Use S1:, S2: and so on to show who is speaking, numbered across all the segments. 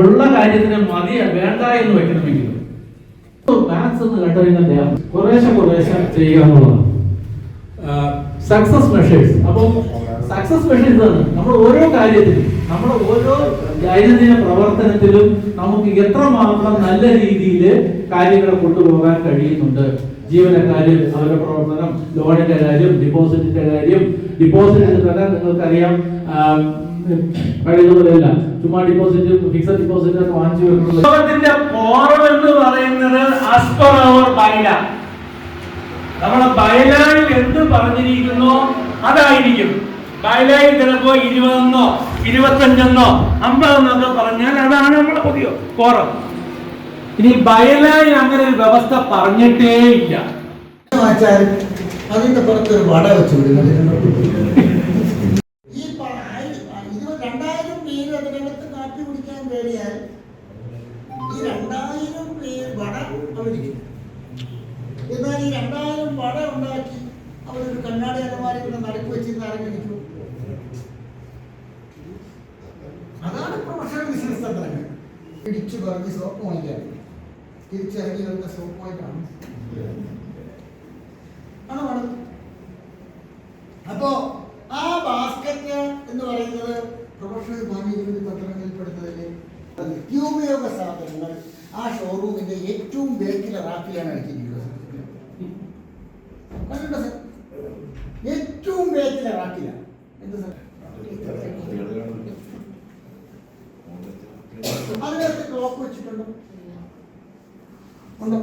S1: ഉള്ള കാര്യത്തിന് മതി വേണ്ട എന്ന് വെക്കണമെങ്കിലും മാത്സ് എന്ന് കണ്ടുകഴിഞ്ഞാൽ കുറേശ്ശെ ചെയ്യുക എന്നുള്ളതാണ് സക്സസ് മെഷേഴ്സ്. അപ്പോൾ സക്സസ് മെഷേഴ്സ് ആണ് നമ്മൾ ഓരോ കാര്യത്തിലും, നമ്മുടെ ഓരോ ദൈനംദിന പ്രവർത്തനത്തിലും നമുക്ക് എത്രമാത്രം നല്ല രീതിയിൽ കാര്യങ്ങളെ കൊണ്ടുപോകാൻ കഴിയുന്നുണ്ട്. ജീവനക്കാരും അവരുടെ പ്രവർത്തനം, ലോണിന്റെ കാര്യം, ഡിപ്പോസിറ്റിന്റെ കാര്യം. ഡിപ്പോസിറ്റ് തന്നെ നിങ്ങൾക്കറിയാം, കഴിയുന്നതല്ല ചുമ്മാ ഡിപ്പോസിറ്റ്, ഫിക്സഡ് ഡിപ്പോസിറ്റ് ഒക്കെ വാങ്ങിച്ചു വെക്കുന്നത്.
S2: ലോകത്തിന്റെ ഫോറം എന്ന് പറയുന്നത് ആസ് പെർ അവർ ബൈല. നമ്മുടെ ബൈലയിൽ എന്ത് പറഞ്ഞിരിക്കുന്നോ അതായിരിക്കും. ബൈലയിൽ ചിലപ്പോ 20 25 50 പറഞ്ഞാൽ അതാണ് നമ്മുടെ പുതിയ ഫോറം. ഇനി ബൈലയിൽ അങ്ങനെ ഒരു വ്യവസ്ഥ പറഞ്ഞിട്ടേ ഇല്ല.
S3: അതിന്റെ പുറത്തൊരു വട വെച്ചു വിടുന്നത്. ഈ 2000 പേര് അതിനകത്ത് കാപ്പി കുടിക്കാൻ കയറിയാൽ ഈ 2000 പേര് വട അവരിക്കും. എന്നാൽ ഈ 2000 വട ഉണ്ടാക്കി അവരൊരു കണ്ണാടി അലമാരി നടുക്ക് വെച്ചിരുന്ന് ആരെങ്കിലും. അതാണ് പ്രൊഫഷണൽ ബിസിനസ് തന്ത്രങ്ങൾ. ഇടിച്ചു പറഞ്ഞ് സോപ്പ് വാങ്ങിക്കാൻ തിരിച്ചിറങ്ങി വരുന്ന സോപ്പ് പോയിട്ടാണ്. അപ്പോ ആ ബാസ്കറ്റ് എന്ന് പറയുന്നത് പ്രൊഫഷണൽ വാണിജ്യ പത്രങ്ങളിൽ പെടുന്നതിൽ നിത്യോപയോഗ സാധനങ്ങൾ ആ ഷോറൂമിന്റെ ഏറ്റവും ബേക്കിലെ റാക്കിലാണ് അടക്കിയിരിക്കുന്നത്. ഏറ്റവും ബേക്കിലെ റാക്കിലാണ്. എന്ത് അതിനകത്ത് ക്ലോക്ക് വെച്ചിട്ടുണ്ടോ? ഉണ്ടോ?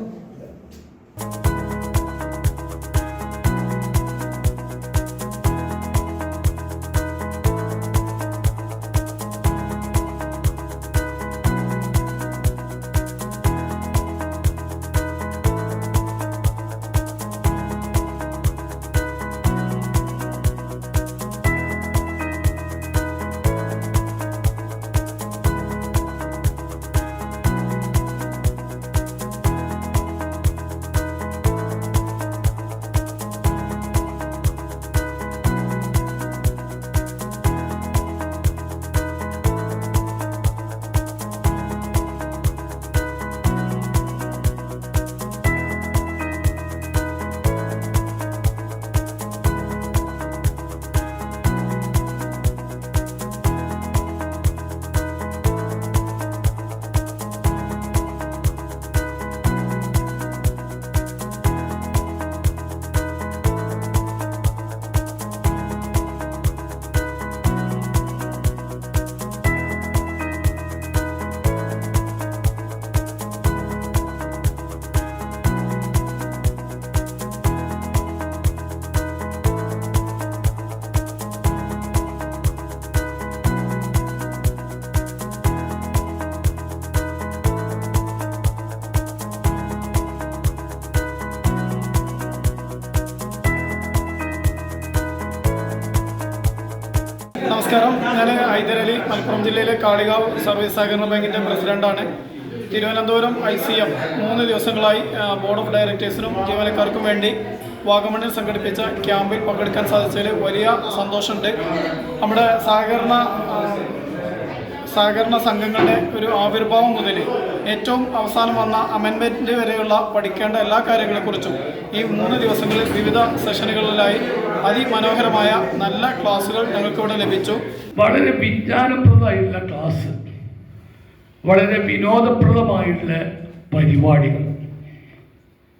S4: നമസ്കാരം, ഞാൻ ഹൈദരലി, മലപ്പുറം ജില്ലയിലെ കാളികാവ് സർവീസ് സഹകരണ ബാങ്കിൻ്റെ പ്രസിഡൻ്റാണ്. തിരുവനന്തപുരം ICM 3 ദിവസങ്ങളായി ബോർഡ് ഓഫ് ഡയറക്ടേഴ്സിനും ജീവനക്കാർക്കും വേണ്ടി വാഗമണ്ണിൽ സംഘടിപ്പിച്ച ക്യാമ്പിൽ പങ്കെടുക്കാൻ സാധിച്ചതിൽ വലിയ സന്തോഷമുണ്ട്. നമ്മുടെ സഹകരണ സംഘങ്ങളുടെ ഒരു ആവിർഭാവം മുതൽ ഏറ്റവും അവസാനം വന്ന അമെൻമെൻറ്റ് വരെയുള്ള പഠിക്കേണ്ട എല്ലാ കാര്യങ്ങളെക്കുറിച്ചും ഈ 3 ദിവസങ്ങളിൽ വിവിധ സെഷനുകളിലായി അതിമനോഹരമായ നല്ല ക്ലാസ്സുകൾ ഞങ്ങൾക്കിവിടെ ലഭിച്ചു.
S5: വളരെ വിജ്ഞാനപ്രദമായിട്ടുള്ള ക്ലാസ്, വളരെ വിനോദപ്രദമായിട്ടുള്ള പരിപാടികൾ.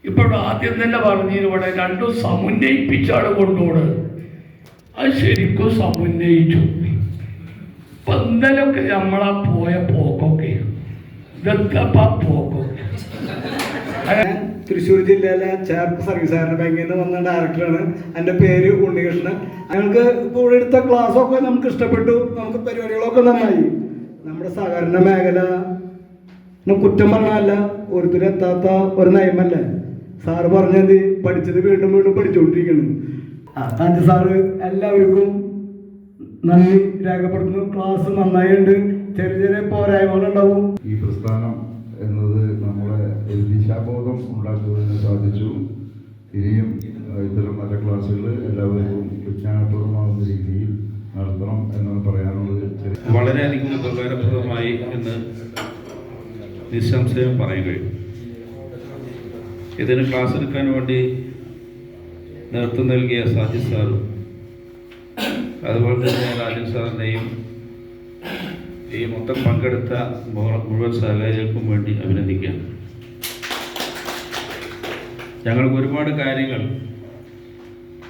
S5: ഇപ്പോൾ ആദ്യം തന്നെ പറഞ്ഞിവിടെ 2 സമുന്നയിപ്പിച്ചാണ് കൊണ്ടോട്. അത് ശരിക്കും സമുന്നയിച്ചു. ഇപ്പം ഇന്നലൊക്കെ നമ്മളാ പോയ പോക്കൊക്കെ ഇതൊക്കെ പോക്കൊക്കെ.
S6: തൃശ്ശൂർ ജില്ലയിലെ ചേർപ്പ് സർവീസ് സഹകരണ ബാങ്കിൽ നിന്ന് വന്ന ഡയറക്ടറാണ്. എൻ്റെ പേര് ഉണ്ണികൃഷ്ണൻ. ഞങ്ങൾക്ക് ഇപ്പോൾ ഇവിടെ എടുത്ത ക്ലാസ്സൊക്കെ നമുക്ക് ഇഷ്ടപ്പെട്ടു. നമുക്ക് പരിപാടികളൊക്കെ നന്നായി. നമ്മുടെ സഹകരണ മേഖല കുറ്റം പറഞ്ഞല്ല, ഒരിക്കലെത്താത്ത ഒരു നയമല്ലേ. സാറ് പറഞ്ഞത് പഠിച്ചത് വീണ്ടും വീണ്ടും പഠിച്ചുകൊണ്ടിരിക്കുന്നു. Thank sir. എല്ലാവർക്കും നന്ദി രേഖപ്പെടുത്തുന്നു. ക്ലാസ് നന്നായിട്ടുണ്ട്. ചെറിയ ചെറിയ പോരായ്മകളുണ്ടാവും.
S7: ഈ പ്രസ്ഥാനം എന്നത് നമ്മളെ ഒരു ദിശാബോധം ഉണ്ടാക്കുന്നതിന് സാധിച്ചു. ഇനിയും ഇത്തരം നല്ല ക്ലാസ്സുകൾ എല്ലാവർക്കും വിജ്ഞാനപ്രദമാകുന്ന രീതിയിൽ നടത്തണം എന്നാണ് പറയാനുള്ളത്.
S8: വളരെയധികം ഉപകാരപ്രദമായി എന്ന് നിസ്സംശയം പറയാൻ കഴിയും. ഇതിന് ക്ലാസ് എടുക്കാൻ വേണ്ടി നേതൃത്വം നൽകിയ സാജിദ് സാറും അതുപോലെ തന്നെ രാജൻ സാറിനെയും ഈ മൊത്തം പങ്കെടുത്ത മുഴുവൻ സഹകാരികൾക്കും വേണ്ടി അഭിനന്ദിക്കുകയാണ്. ഞങ്ങൾക്ക് ഒരുപാട് കാര്യങ്ങൾ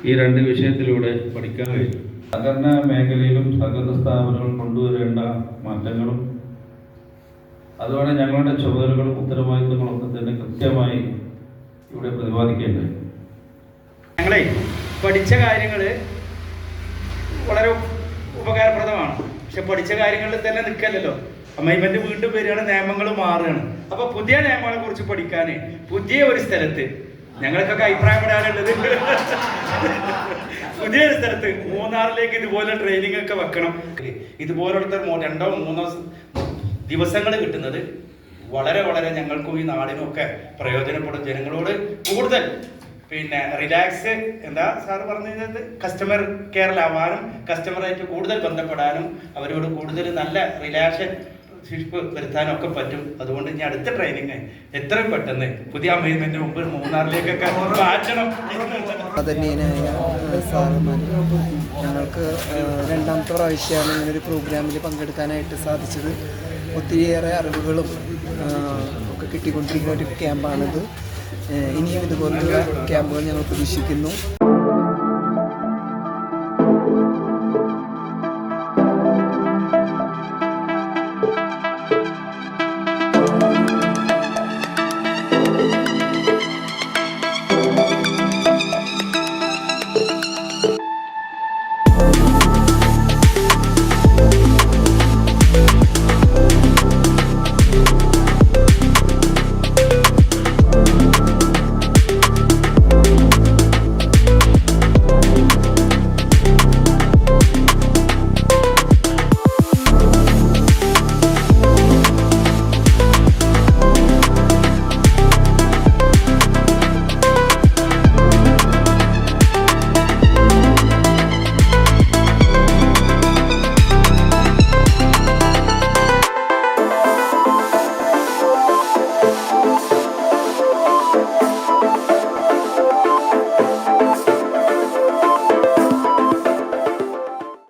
S8: ഈ രണ്ട് വിഷയത്തിലൂടെ പഠിക്കാൻ കഴിയും. സഹകരണ മേഖലയിലും സഹകരണ സ്ഥാപനങ്ങൾ കൊണ്ടുവരേണ്ട മാറ്റങ്ങളും അതുപോലെ ഞങ്ങളുടെ ചുമതലകളും ഉത്തരവാദിത്തങ്ങളൊക്കെ തന്നെ കൃത്യമായി ഇവിടെ പ്രതിപാദിക്കേണ്ടത്.
S9: ഞങ്ങളെ പഠിച്ച കാര്യങ്ങൾ വളരെ ഉപകാരപ്രദമാണ്. പക്ഷെ പഠിച്ച കാര്യങ്ങളിൽ തന്നെ നിൽക്കല്ലോ. അമ്മൈമെന്റ് വീണ്ടും വരികയാണ്, നിയമങ്ങൾ മാറുകയാണ്. അപ്പൊ പുതിയ നിയമങ്ങളെ കുറിച്ച് പഠിക്കാൻ പുതിയ ഒരു സ്ഥലത്ത് ഞങ്ങൾക്കൊക്കെ അഭിപ്രായപ്പെടാനുള്ളത് പുതിയൊരു സ്ഥലത്ത് മൂന്നാറിലേക്ക് ഇതുപോലെ ട്രെയിനിങ് ഒക്കെ വെക്കണം. ഇതുപോലത്തെ 2-3 ദിവസങ്ങൾ കിട്ടുന്നത് വളരെ വളരെ ഞങ്ങൾക്കും ഈ നാടിനും ഒക്കെ പ്രയോജനപ്പെടും. ജനങ്ങളോട് കൂടുതൽ റിലാക്സ് എന്താ സാറ് പറഞ്ഞത് കസ്റ്റമർ കെയറിലാവാനും കസ്റ്റമറായിട്ട് കൂടുതൽ ബന്ധപ്പെടാനും അവരോട് കൂടുതൽ നല്ല റിലേഷൻഷിപ്പ് വരുത്താനും ഒക്കെ പറ്റും. അതുകൊണ്ട് ഇനി അടുത്ത ട്രെയിനിങ് എത്രയും പെട്ടെന്ന് പുതിയ അമേജ്മെന്റിന് മുമ്പ് മൂന്നാറിലേക്കൊക്കെ മാറ്റണം.
S10: ആദരണീയനായ സാറുമാർ, ഞങ്ങൾക്ക് രണ്ടാമത്തെ പ്രാവശ്യമാണ് ഇങ്ങനൊരു പ്രോഗ്രാമിൽ പങ്കെടുക്കാനായിട്ട് സാധിച്ചത്. ഒത്തിരിയേറെ അറിവുകളും ഒക്കെ കിട്ടിക്കൊണ്ടിരിക്കുന്ന ഒരു ക്യാമ്പാണിത്. ഇനിയും ഇതുപോലുള്ള ക്യാമ്പുകൾ ഞങ്ങൾ പ്രതീക്ഷിക്കുന്നു.